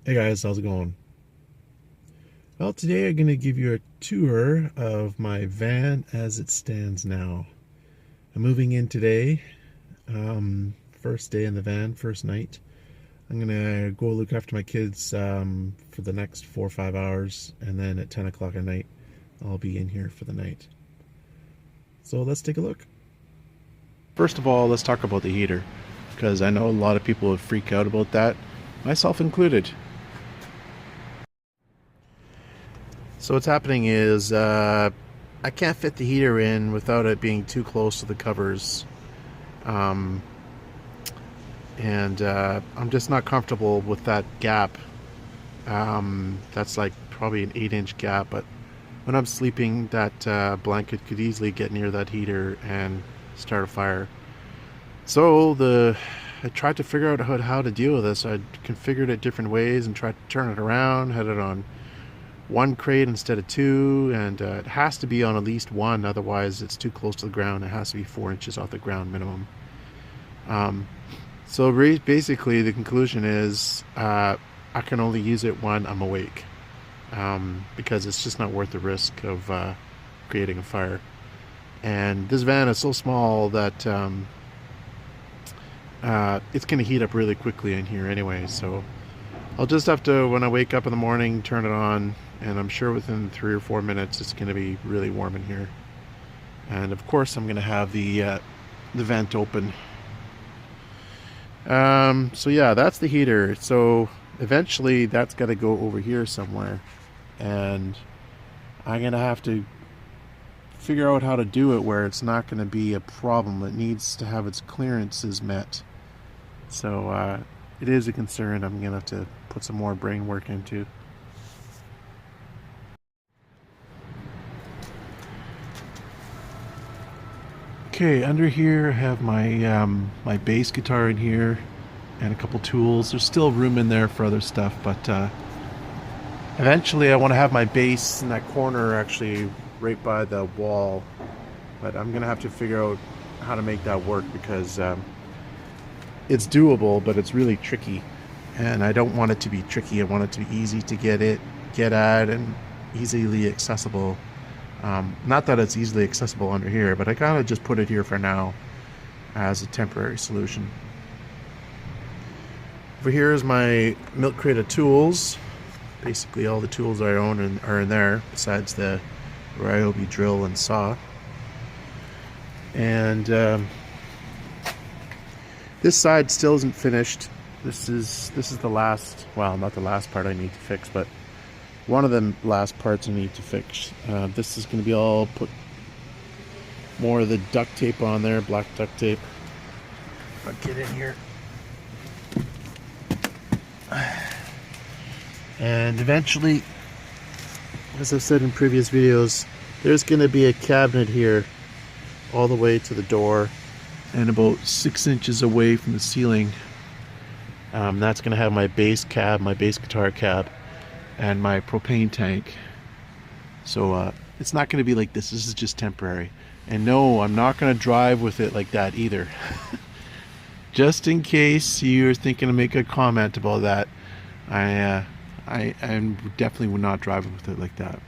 Hey guys, how's it going? Well, today I'm going to give you a tour of my van as it stands now. I'm moving in today, first day in the van, first night. I'm going to go look after my kids for the next 4 or 5 hours, and then at 10 o'clock at night, I'll be in here for the night. So let's take a look. First of all, let's talk about the heater, because I know a lot of people would freak out about that, myself included. So what's happening is I can't fit the heater in without it being too close to the covers. Um, and I'm just not comfortable with that gap. That's like probably an 8-inch gap, but when I'm sleeping, that blanket could easily get near that heater and start a fire. So I tried to figure out how to deal with this. I configured it different ways and tried to turn it around, had it on one crate instead of two, and it has to be on at least one, otherwise it's too close to the ground. It has to be 4 inches off the ground minimum. So basically the conclusion is I can only use it when I'm awake, because it's just not worth the risk of creating a fire. And this van is so small that it's going to heat up really quickly in here anyway, so I'll just have to, when I wake up in the morning, turn it on, and I'm sure within 3 or 4 minutes it's going to be really warm in here. And of course I'm going to have the vent open. So yeah, that's the heater. So eventually that's got to go over here somewhere, and I'm going to have to figure out how to do it where it's not going to be a problem. It needs to have its clearances met. So it is a concern I'm going to have to put some more brain work into. Okay, under here I have my bass guitar in here and a couple tools. There's still room in there for other stuff, but eventually I want to have my bass in that corner, actually right by the wall. But I'm gonna have to figure out how to make that work, because it's doable, but it's really tricky, and I don't want it to be tricky. I want it to be easy to get at, and easily accessible. Not that it's easily accessible under here, but I kind of just put it here for now as a temporary solution. Over here is my milk crate of tools. Basically all the tools I own are in there, besides the Ryobi drill and saw. And this side still isn't finished. This is the last, well, not the last part I need to fix, but one of the last parts I need to fix. This is going to be all put more of the duct tape on there, black duct tape. I'll get in here. And eventually, as I've said in previous videos, there's going to be a cabinet here all the way to the door and about 6 inches away from the ceiling. That's going to have my bass cab, my bass guitar cab, and my propane tank. So it's not going to be like this. This is just temporary. And no, I'm not going to drive with it like that either. Just in case you're thinking to make a comment about that, I definitely would not drive with it like that.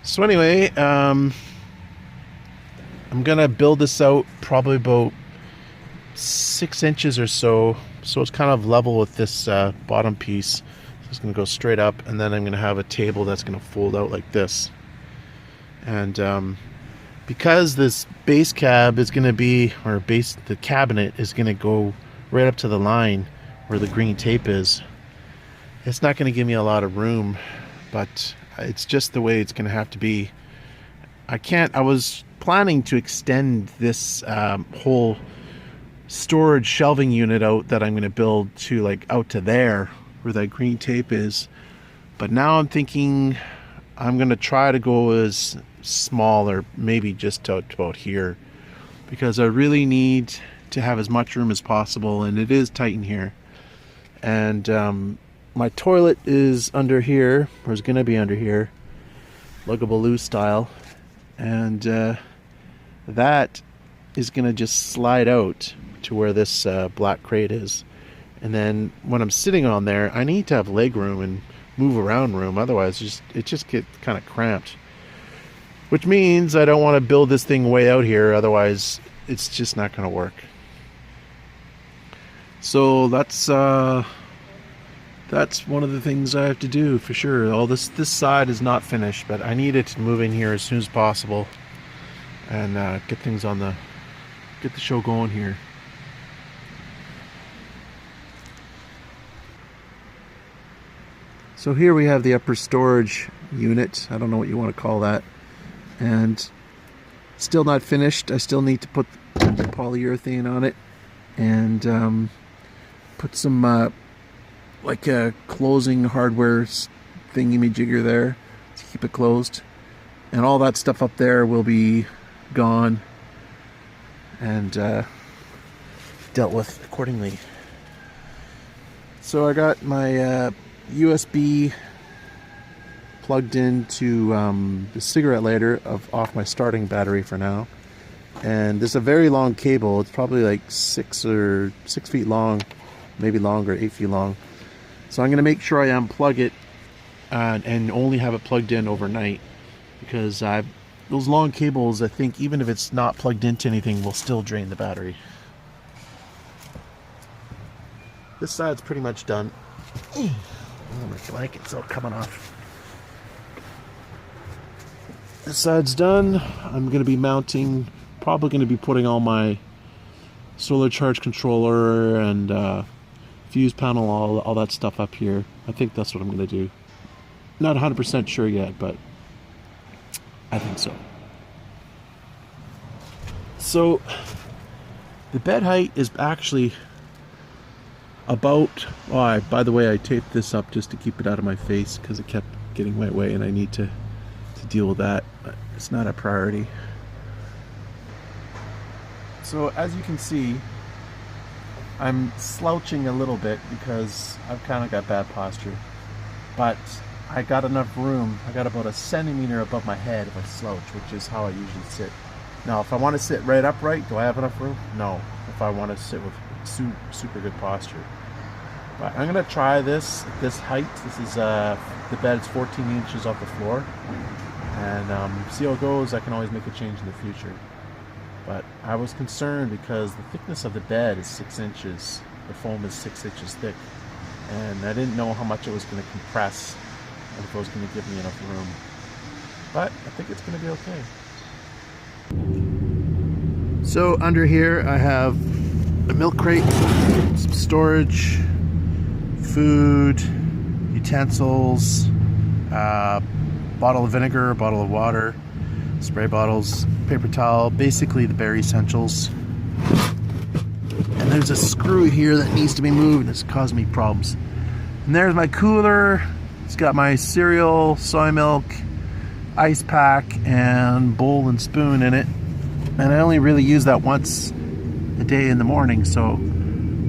So anyway, I'm gonna build this out probably about 6 inches or so it's kind of level with this bottom piece. So it's gonna go straight up, and then I'm gonna have a table that's gonna fold out like this. And because this base cab is gonna be, or the cabinet is gonna go right up to the line where the green tape is, it's not gonna give me a lot of room, but it's just the way it's gonna have to be. I was planning to extend this whole storage shelving unit out that I'm going to build to like out to there where that green tape is, but now I'm thinking I'm going to try to go as small, or maybe just to about here, because I really need to have as much room as possible, and it is tight in here. And my toilet is under here, or is going to be under here, Lugabaloo style, and that is going to just slide out to where this black crate is, And then when I'm sitting on there, I need to have leg room and move around room. Otherwise, it just gets kind of cramped. Which means I don't want to build this thing way out here. Otherwise, it's just not going to work. So that's one of the things I have to do for sure. All this side is not finished, but I need it to move in here as soon as possible and get the show going here. So here we have the upper storage unit. I don't know what you want to call that. And still not finished. I still need to put polyurethane on it and put some like a closing hardware thingy-majigger there to keep it closed. And all that stuff up there will be gone and dealt with accordingly. So I got my USB plugged into the cigarette lighter off my starting battery for now. And this is a very long cable. It's probably like 6 feet long, maybe longer, 8 feet long. So I'm going to make sure I unplug it and only have it plugged in overnight, because those long cables, I think, even if it's not plugged into anything, will still drain the battery. This side's pretty much done. Oh, my blanket's all coming off. This side's done. I'm going to be mounting, probably going to be putting all my solar charge controller and fuse panel, all that stuff up here. I think that's what I'm going to do. Not 100% sure yet, but I think so. So the bed height is actually about, by the way, I taped this up just to keep it out of my face because it kept getting my way and I need to deal with that, but it's not a priority. So as you can see, I'm slouching a little bit because I've kind of got bad posture, but I got enough room. I got about a centimeter above my head if I slouch, which is how I usually sit. Now if I want to sit right upright, do I have enough room? No, if I want to sit with super good posture. But I'm going to try this height. This is the bed's 14 inches off the floor, and see how it goes. I can always make a change in the future. But I was concerned because the thickness of the bed is 6 inches. The foam is 6 inches thick, and I didn't know how much it was going to compress and if it was going to give me enough room. But I think it's going to be okay. So under here I have a milk crate, some storage, food, utensils, bottle of vinegar, a bottle of water, spray bottles, paper towel, basically the bare essentials. And there's a screw here that needs to be moved and it's caused me problems. And there's my cooler. It's got my cereal, soy milk, ice pack, and bowl and spoon in it. And I only really use that once a day in the morning, so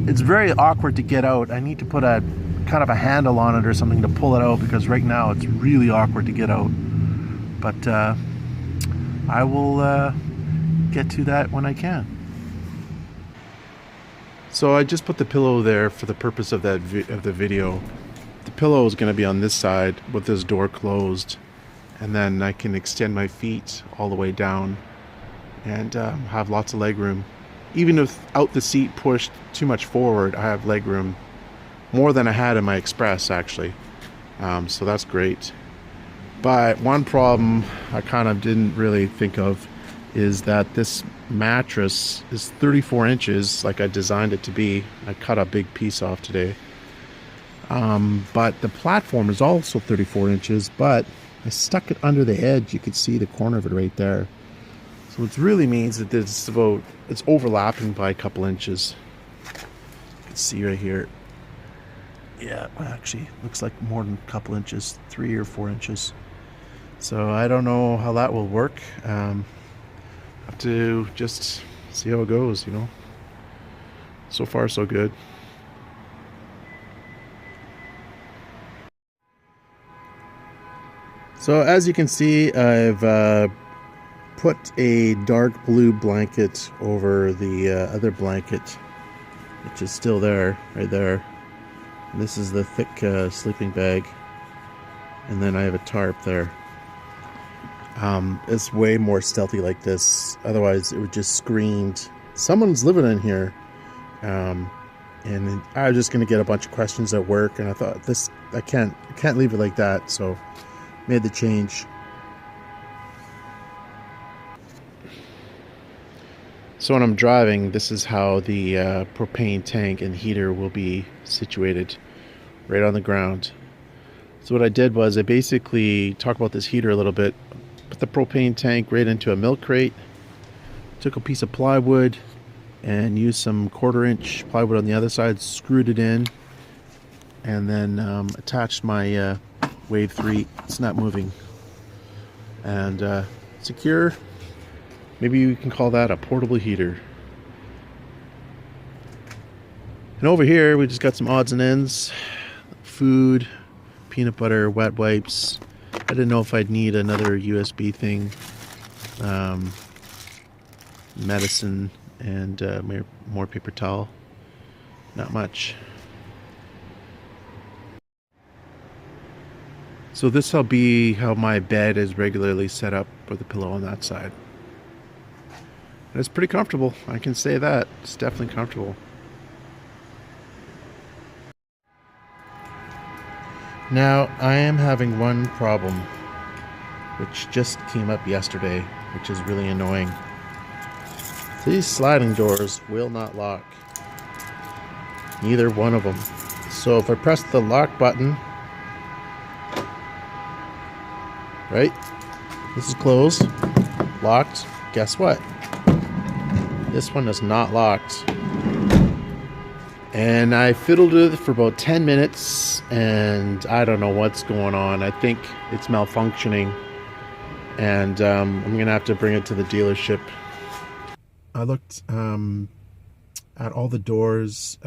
it's very awkward to get out. I need to put a kind of a handle on it or something to pull it out, because right now it's really awkward to get out. But I will get to that when I can. So I just put the pillow there for the purpose of the video. The pillow is going to be on this side with this door closed, and then I can extend my feet all the way down and have lots of leg room. Even without the seat pushed too much forward, I have leg room, more than I had in my Express actually. So that's great. But one problem I kind of didn't really think of is that this mattress is 34 inches like I designed it to be. I cut a big piece off today. But the platform is also 34 inches, but I stuck it under the edge. You could see the corner of it right there. So it really means that it's overlapping by a couple inches. You can see right here. Yeah, actually, looks like more than a couple inches, 3 or 4 inches. So I don't know how that will work. Have to just see how it goes, you know. So far, so good. So as you can see, I've put a dark blue blanket over the other blanket which is still there, right there. And this is the thick sleeping bag. And then I have a tarp there. It's way more stealthy like this. Otherwise, it would just screamed, someone's living in here. And I was just gonna get a bunch of questions at work, and I thought I can't leave it like that, so made the change. So when I'm driving, this is how the propane tank and heater will be situated, right on the ground. So what I did was I basically talked about this heater a little bit, put the propane tank right into a milk crate, took a piece of plywood and used some 1/4-inch plywood on the other side, screwed it in, and then attached my Wave 3, it's not moving, and secure. Maybe you can call that a portable heater. And over here we just got some odds and ends, food, peanut butter, wet wipes. I didn't know if I'd need another USB thing, medicine, and more paper towel. Not much. So this will be how my bed is regularly set up with a pillow on that side. And it's pretty comfortable, I can say that. It's definitely comfortable. Now, I am having one problem, which just came up yesterday, which is really annoying. These sliding doors will not lock. Neither one of them. So if I press the lock button, right? This is closed, locked. Guess what? This one is not locked. And I fiddled with it for about 10 minutes, and I don't know what's going on. I think it's malfunctioning, and I'm gonna have to bring it to the dealership. I looked at all the doors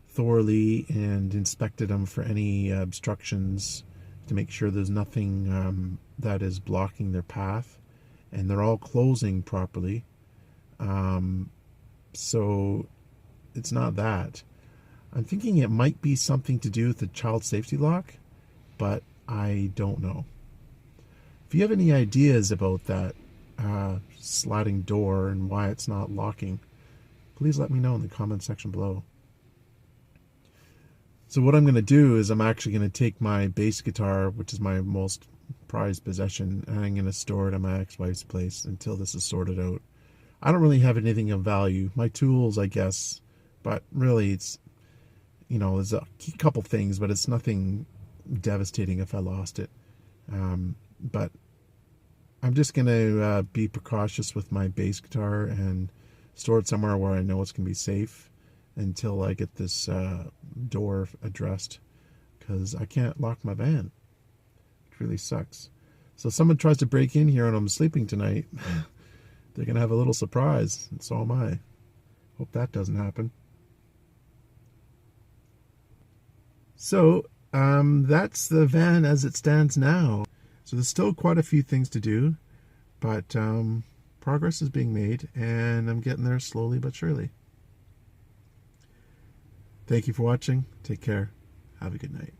thoroughly and inspected them for any obstructions to make sure there's nothing that is blocking their path, and they're all closing properly. So it's not that. I'm thinking it might be something to do with the child safety lock, but I don't know. If you have any ideas about that sliding door and why it's not locking, please let me know in the comment section below. So what I'm going to do is I'm actually going to take my bass guitar, which is my most prized possession, and I'm going to store it at my ex-wife's place until this is sorted out. I don't really have anything of value. My tools, I guess, but really it's, you know, there's a couple things, but it's nothing devastating if I lost it. But I'm just going to be precautious with my bass guitar and store it somewhere where I know it's going to be safe until I get this door addressed, because I can't lock my van. It really sucks. So if someone tries to break in here and I'm sleeping tonight, they're going to have a little surprise, and so am I. Hope that doesn't happen. So that's the van as it stands now. So there's still quite a few things to do, but progress is being made, and I'm getting there slowly but surely. Thank you for watching. Take care. Have a good night.